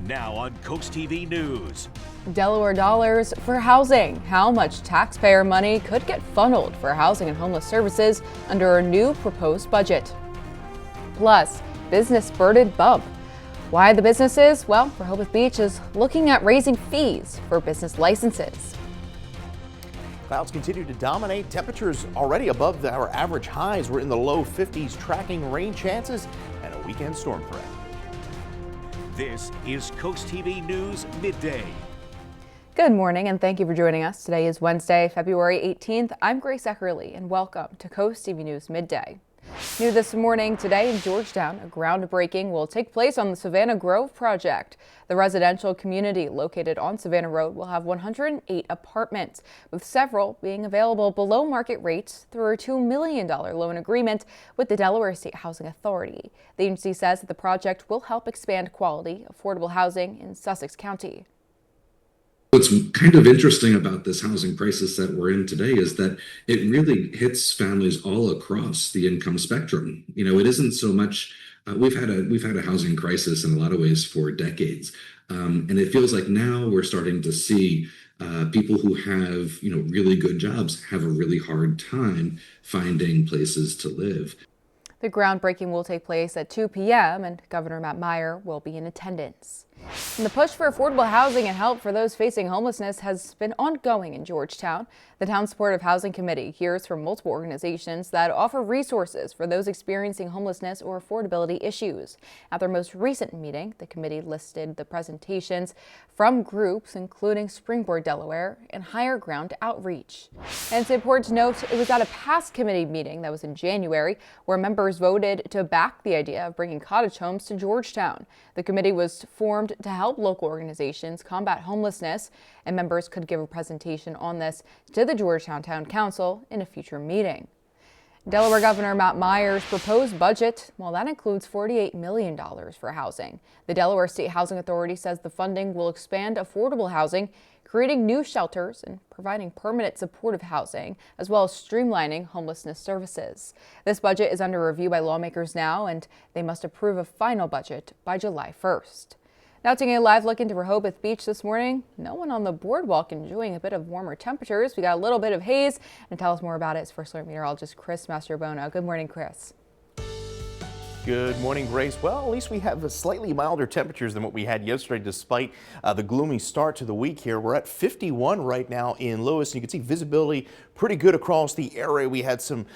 Now on CoastTV News. Delaware dollars for housing. How much taxpayer money could get funneled for housing and homeless services under a new proposed budget? Plus, business spurted bump. Why the businesses? Well, Rehoboth Beach is looking at raising fees for business licenses. Clouds continue to dominate. Temperatures already above our average highs. We're in the low 50s, tracking rain chances and a weekend storm threat. This is CoastTV News Midday. Good morning and thank you for joining us. Today is Wednesday, February 18th. I'm Grace Eckerly and welcome to CoastTV News Midday. New this morning, today in Georgetown, a groundbreaking will take place on the Savannah Grove Project. The residential community located on Savannah Road will have 108 apartments, with several being available below market rates through a $2 million loan agreement with the Delaware State Housing Authority. The agency says that the project will help expand quality, affordable housing in Sussex County. What's kind of interesting about this housing crisis that we're in today is that it really hits families all across the income spectrum. It isn't so much we've had a housing crisis in a lot of ways for decades, and it feels like now we're starting to see people who have really good jobs have a really hard time finding places to live. The groundbreaking will take place at 2 p.m. and Governor Matt Meyer will be in attendance. And the push for affordable housing and help for those facing homelessness has been ongoing in Georgetown. The Town Supportive Housing Committee hears from multiple organizations that offer resources for those experiencing homelessness or affordability issues. At their most recent meeting, the committee listed the presentations from groups including Springboard Delaware and Higher Ground Outreach. And it's important to note it was at a past committee meeting that was in January where members voted to back the idea of bringing cottage homes to Georgetown. The committee was formed to help local organizations combat homelessness, and members could give a presentation on this to the Georgetown Town Council in a future meeting. Delaware Governor Matt Meyer's proposed budget, well, that includes $48 million for housing. The Delaware State Housing Authority says the funding will expand affordable housing, creating new shelters and providing permanent supportive housing, as well as streamlining homelessness services. This budget is under review by lawmakers now, and they must approve a final budget by July 1st. Now taking a live look into Rehoboth Beach this morning, no one on the boardwalk enjoying a bit of warmer temperatures. We got a little bit of haze, and to tell us more about it is First Alert Meteorologist Chris Mastrobono. Good morning, Chris. Good morning, Grace. Well, at least we have slightly milder temperatures than what we had yesterday, despite the gloomy start to the week here. We're at 51 right now in Lewis, and you can see visibility pretty good across the area. We had some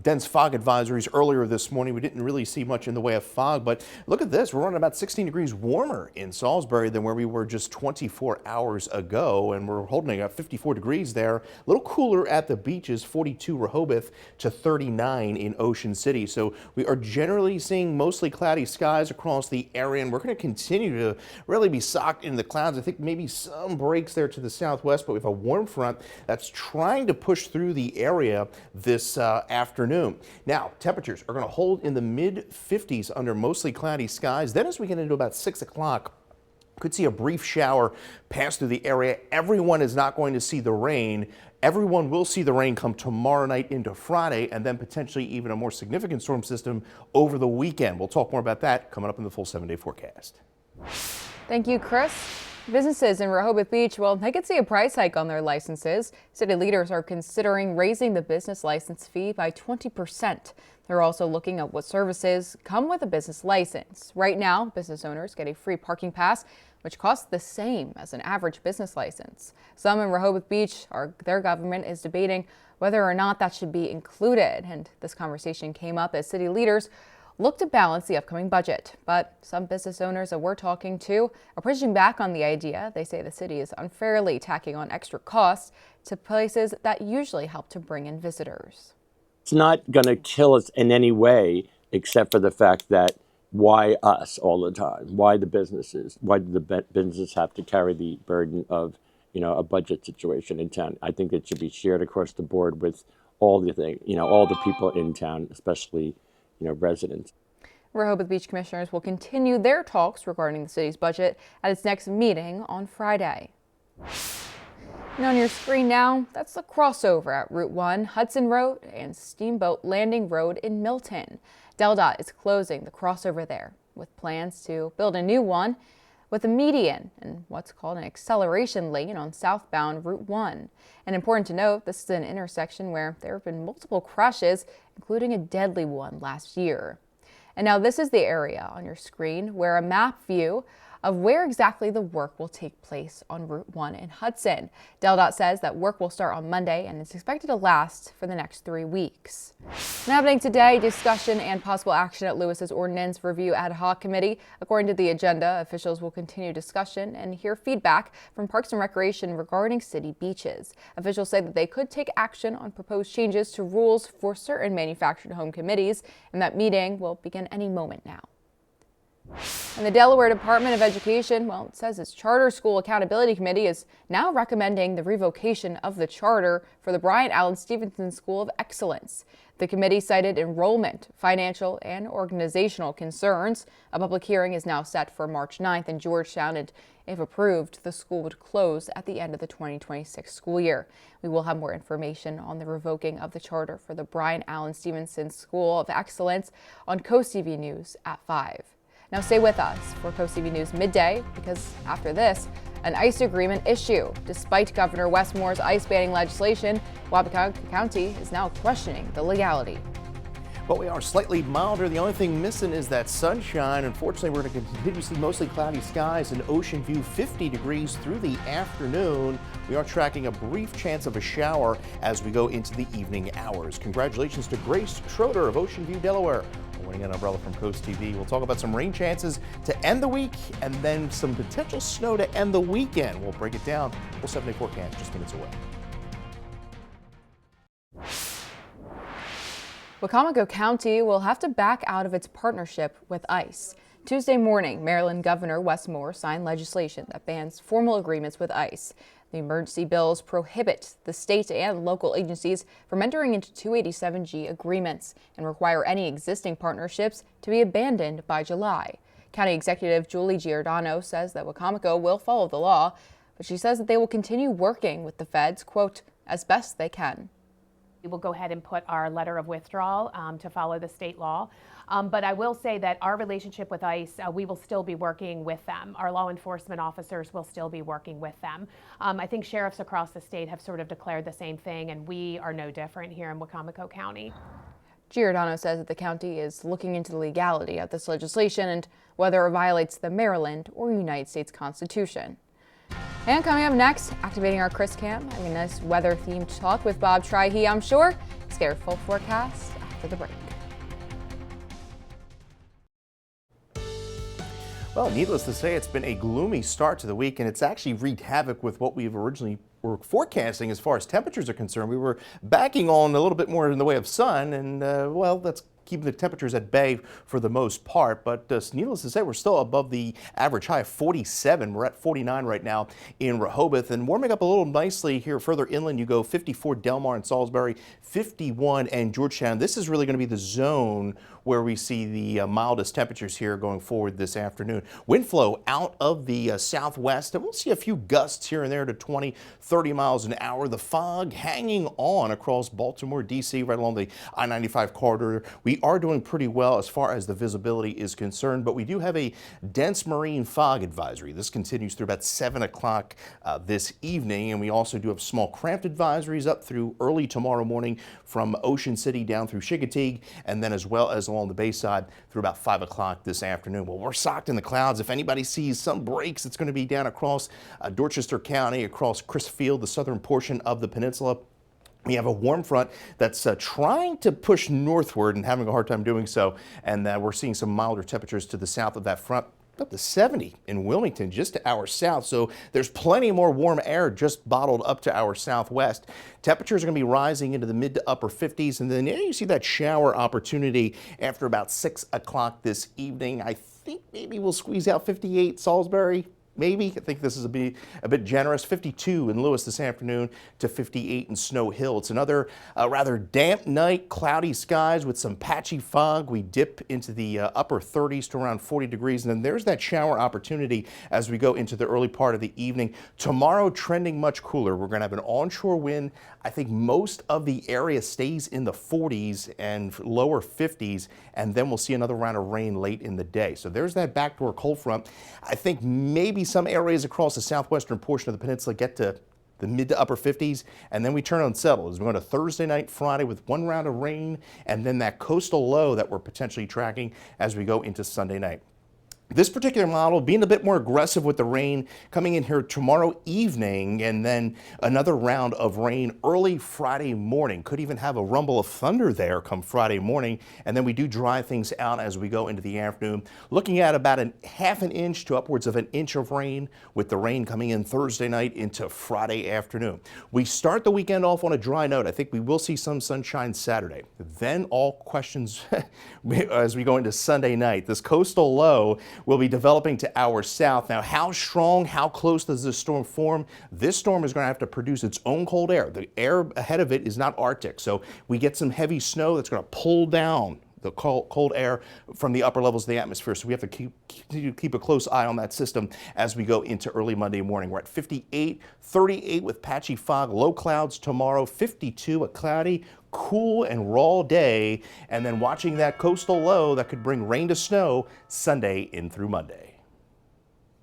dense fog advisories earlier this morning. We didn't really see much in the way of fog, but look at this. We're running about 16 degrees warmer in Salisbury than where we were just 24 hours ago, and we're holding at 54 degrees there. A little cooler at the beaches, 42 Rehoboth to 39 in Ocean City. So we are generally seeing mostly cloudy skies across the area, and we're going to continue to really be socked in the clouds. I think maybe some breaks there to the southwest, but we have a warm front that's trying to push through the area this afternoon. Now, temperatures are going to hold in the mid-50s under mostly cloudy skies. Then as we get into about 6 o'clock, could see a brief shower pass through the area. Everyone is not going to see the rain. Everyone will see the rain come tomorrow night into Friday, and then potentially even a more significant storm system over the weekend. We'll talk more about that coming up in the full 7-day forecast. Thank you, Chris. Businesses in Rehoboth Beach, well, they could see a price hike on their licenses. City leaders are considering raising the business license fee by 20%. They're also looking at what services come with a business license. Right now, business owners get a free parking pass, which costs the same as an average business license. Some in Rehoboth Beach, their government is debating whether or not that should be included. And this conversation came up as city leaders look to balance the upcoming budget. But some business owners that we're talking to are pushing back on the idea. They say the city is unfairly tacking on extra costs to places that usually help to bring in visitors. It's not going to kill us in any way, except for the fact that why us all the time? Why the businesses? Why do the businesses have to carry the burden of, a budget situation in town? I think it should be shared across the board with all the all the people in town, especially residents. Rehoboth Beach commissioners will continue their talks regarding the city's budget at its next meeting on Friday. And on your screen now, that's the crossover at Route 1, Hudson Road, and Steamboat Landing Road in Milton. DelDOT is closing the crossover there with plans to build a new one. with a median and what's called an acceleration lane on southbound Route 1. And important to note, this is an intersection where there have been multiple crashes, including a deadly one last year. And now this is the area on your screen where a map view of where exactly the work will take place on Route 1 in Hudson. DelDOT says that work will start on Monday and is expected to last for the next 3 weeks. And happening today, discussion and possible action at Lewis's Ordinance Review Ad Hoc Committee. According to the agenda, officials will continue discussion and hear feedback from Parks and Recreation regarding city beaches. Officials say that they could take action on proposed changes to rules for certain manufactured home committees, and that meeting will begin any moment now. And the Delaware Department of Education, well, it says its Charter School Accountability Committee is now recommending the revocation of the charter for the Brian Allen Stevenson School of Excellence. The committee cited enrollment, financial, and organizational concerns. A public hearing is now set for March 9th in Georgetown, and if approved, the school would close at the end of the 2026 school year. We will have more information on the revoking of the charter for the Brian Allen Stevenson School of Excellence on CoastTV News at 5. Now stay with us for CoastTV News Midday, because after this, an ice agreement issue. Despite Governor Wes Moore's ice banning legislation, Wabaucock County is now questioning the legality. Well, we are slightly milder. The only thing missing is that sunshine. Unfortunately, we're going to continue to see mostly cloudy skies and ocean view 50 degrees through the afternoon. We are tracking a brief chance of a shower as we go into the evening hours. Congratulations to Grace Schroeder of Ocean View, Delaware, winning an umbrella from CoastTV. We'll talk about some rain chances to end the week and then some potential snow to end the weekend. We'll break it down. Full 7-day forecast just minutes away. Wabaucock County will have to back out of its partnership with ICE. Tuesday morning, Maryland Governor Wes Moore signed legislation that bans formal agreements with ICE. The emergency bills prohibit the state and local agencies from entering into 287G agreements and require any existing partnerships to be abandoned by July. County Executive Julie Giordano says that Wabaucock will follow the law, but she says that they will continue working with the feds, quote, as best they can. We will go ahead and put our letter of withdrawal to follow the state law. But I will say that our relationship with ICE, we will still be working with them. Our law enforcement officers will still be working with them. I think sheriffs across the state have sort of declared the same thing, and we are no different here in Wabaucock County. Giordano says that the county is looking into the legality of this legislation and whether it violates the Maryland or United States Constitution. And coming up next, activating our Chris Cam, having a nice weather-themed talk with Bob Trihey, I'm sure. Let's get our full forecast after the break. Well, needless to say, it's been a gloomy start to the week, and it's actually wreaked havoc with what we've originally were forecasting as far as temperatures are concerned. We were backing on a little bit more in the way of sun, and well, that's keeping the temperatures at bay for the most part, but needless to say, we're still above the average high of 47. We're at 49 right now in Rehoboth, and warming up a little nicely here further inland. You go 54 Delmar and Salisbury, 51 and Georgetown. This is really going to be the zone where we see the mildest temperatures here going forward this afternoon. Wind flow out of the southwest, and we'll see a few gusts here and there to 20, 30 miles an hour. The fog hanging on across Baltimore, D.C., right along the I-95 corridor. We are doing pretty well as far as the visibility is concerned, but we do have a dense marine fog advisory. This continues through about 7 o'clock this evening, and we also do have small craft advisories up through early tomorrow morning from Ocean City down through Chickateague, and then as well as along the Bayside through about 5 o'clock this afternoon. Well, we're socked in the clouds. If anybody sees some breaks, it's going to be down across Dorchester County, across Crisfield, the southern portion of the peninsula. We have a warm front that's trying to push northward and having a hard time doing so, and we're seeing some milder temperatures to the south of that front, up to 70 in Wilmington, just to our south. So there's plenty more warm air just bottled up to our southwest. Temperatures are going to be rising into the mid to upper 50s, and then you see that shower opportunity after about 6 o'clock this evening. I think maybe we'll squeeze out 58 Salisbury. maybe. I think this is a bit generous. 52 in Lewis this afternoon to 58 in Snow Hill. It's another rather damp night, cloudy skies with some patchy fog. We dip into the upper 30s to around 40 degrees, and then there's that shower opportunity as we go into the early part of the evening. Tomorrow trending much cooler. We're going to have an onshore wind. I think most of the area stays in the 40s and lower 50s, and then we'll see another round of rain late in the day. So there's that backdoor cold front. I think maybe some areas across the southwestern portion of the peninsula get to the mid to upper 50s, and then we turn unsettled as we go to Thursday night, Friday with one round of rain, and then that coastal low that we're potentially tracking as we go into Sunday night. This particular model being a bit more aggressive with the rain coming in here tomorrow evening, and then another round of rain early Friday morning. Could even have a rumble of thunder there come Friday morning, and then we do dry things out as we go into the afternoon. Looking at about a half an inch to upwards of an inch of rain, with the rain coming in Thursday night into Friday afternoon. We start the weekend off on a dry note. I think we will see some sunshine Saturday. Then all questions as we go into Sunday night. This coastal low will be developing to our south. Now, how strong, how close does this storm form? This storm is going to have to produce its own cold air. The air ahead of it is not Arctic, so we get some heavy snow that's going to pull down the cold air from the upper levels of the atmosphere. So we have to keep a close eye on that system as we go into early Monday morning. We're at 58, 38 with patchy fog, low clouds tomorrow, 52, a cloudy, cool and raw day, and then watching that coastal low that could bring rain to snow Sunday in through Monday.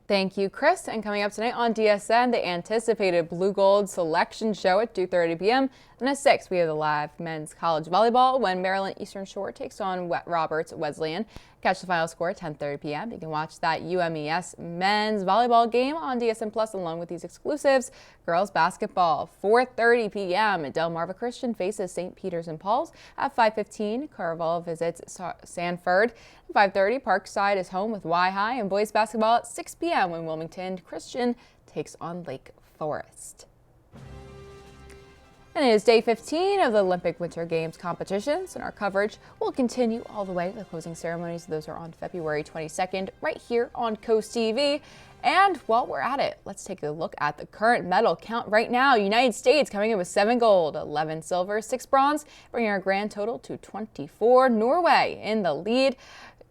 Thank you, Chris. And coming up tonight on DSN, the anticipated Blue Gold selection show at 2:30 p.m. And at 6, we have the live men's college volleyball when Maryland Eastern Shore takes on Roberts Wesleyan. Catch the final score at 10:30 p.m. You can watch that UMES men's volleyball game on DSN Plus along with these exclusives. Girls basketball, 4:30 p.m. Delmarva Christian faces St. Peter's and Paul's. At 5:15, Carval visits Sanford. At 5:30, Parkside is home with Y-High, and boys basketball at 6 p.m. when Wilmington Christian takes on Lake Forest. And it is day 15 of the Olympic Winter Games competitions, and our coverage will continue all the way to the closing ceremonies. Those are on February 22nd, right here on Coast TV. And while we're at it, let's take a look at the current medal count right now. United States coming in with 7 gold, 11 silver, 6 bronze, bringing our grand total to 24. Norway in the lead.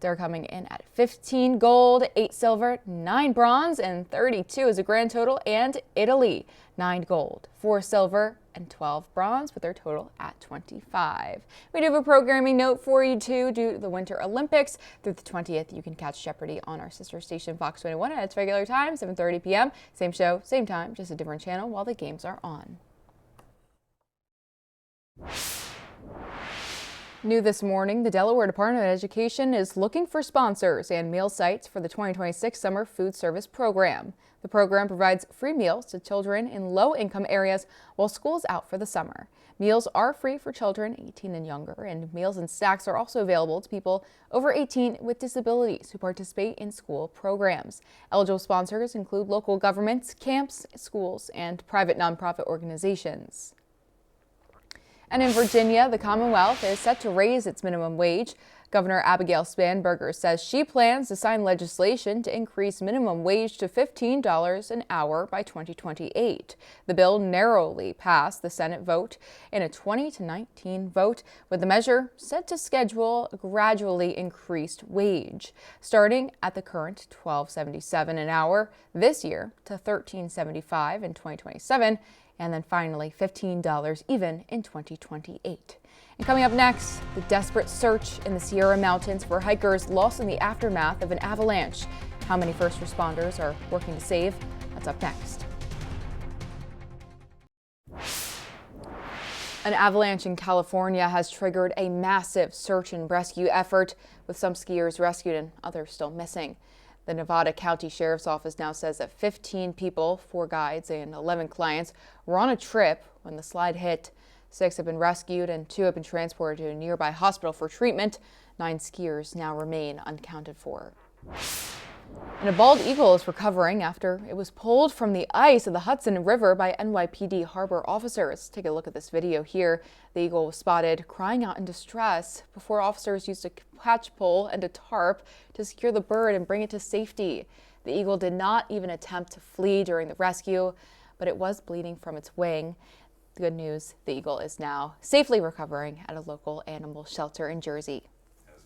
They're coming in at 15 gold, 8 silver, 9 bronze, and 32 is a grand total. And Italy, 9 gold, 4 silver, and 12 bronze, with their total at 25. We do have a programming note for you too. Due to the Winter Olympics through the 20th, you can catch Jeopardy on our sister station Fox 21 at its regular time, 7:30 p.m. Same show, same time, just a different channel while the games are on. New this morning, the Delaware Department of Education is looking for sponsors and meal sites for the 2026 Summer Food Service Program. The program provides free meals to children in low-income areas while school's out for the summer. Meals are free for children 18 and younger, and meals and snacks are also available to people over 18 with disabilities who participate in school programs. Eligible sponsors include local governments, camps, schools, and private nonprofit organizations. And in Virginia, the Commonwealth is set to raise its minimum wage. Governor Abigail Spanberger says she plans to sign legislation to increase minimum wage to $15 an hour by 2028. The bill narrowly passed the Senate vote in a 20-19 vote, with the measure set to schedule a gradually increased wage, starting at the current $12.77 an hour this year to $13.75 in 2027. And then finally $15 even in 2028. And coming up next, the desperate search in the Sierra Mountains for hikers lost in the aftermath of an avalanche. How many first responders are working to save? That's up next. An avalanche in California has triggered a massive search and rescue effort, with some skiers rescued and others still missing. The Nevada County Sheriff's Office now says that 15 people, 4 guides and 11 clients, were on a trip when the slide hit. 6 have been rescued and 2 have been transported to a nearby hospital for treatment. 9 skiers now remain unaccounted for. And a bald eagle is recovering after it was pulled from the ice of the Hudson River by NYPD harbor officers. Take a look at this video here. The eagle was spotted crying out in distress before officers used a catch pole and a tarp to secure the bird and bring it to safety. The eagle did not even attempt to flee during the rescue, but it was bleeding from its wing. The good news, the eagle is now safely recovering at a local animal shelter in Jersey.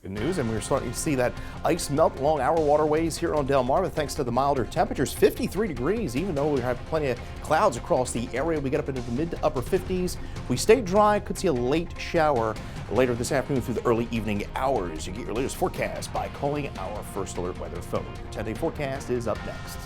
Good news, and we're starting to see that ice melt along our waterways here on Delmarva thanks to the milder temperatures. 53 degrees, even though we have plenty of clouds across the area. We get up into the mid to upper 50s. We stay dry, could see a late shower later this afternoon through the early evening hours. You get your latest forecast by calling our First Alert weather phone. Your 10-day forecast is up next.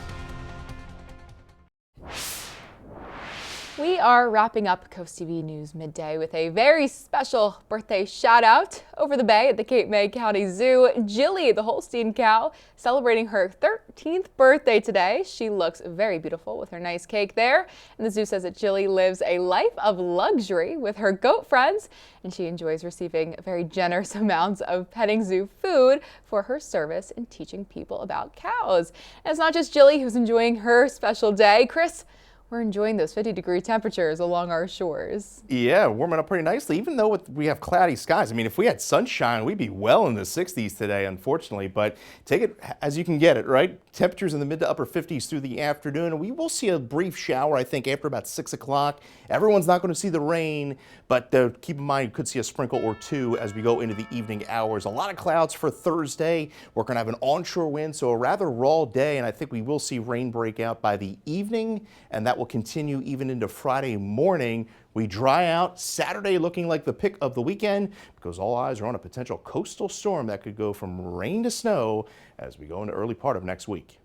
We are wrapping up Coast TV News Midday with a very special birthday shout out over the bay at the Cape May County Zoo. Jilly, the Holstein cow, celebrating her 13th birthday today. She looks very beautiful with her nice cake there. And the zoo says that Jilly lives a life of luxury with her goat friends, and she enjoys receiving very generous amounts of petting zoo food for her service in teaching people about cows. And it's not just Jilly who's enjoying her special day. Chris, we're enjoying those 50-degree temperatures along our shores. Yeah, warming up pretty nicely, even though we have cloudy skies. I mean, if we had sunshine, we'd be well in the 60s today, unfortunately. But take it as you can get it, right? Temperatures in the mid to upper 50s through the afternoon. And we will see a brief shower, I think, after about 6 o'clock. Everyone's not going to see the rain, but keep in mind you could see a sprinkle or two as we go into the evening hours. A lot of clouds for Thursday. We're going to have an onshore wind, so a rather raw day. And I think we will see rain break out by the evening, and that will continue even into Friday morning. We dry out. Saturday looking like the pick of the weekend because all eyes are on a potential coastal storm that could go from rain to snow as we go into early part of next week.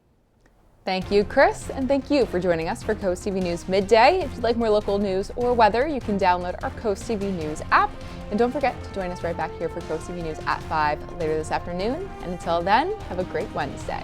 Thank you, Chris, and thank you for joining us for Coast TV News Midday. If you'd like more local news or weather, you can download our Coast TV News app. And don't forget to join us right back here for Coast TV News at 5 later this afternoon. And until then, have a great Wednesday.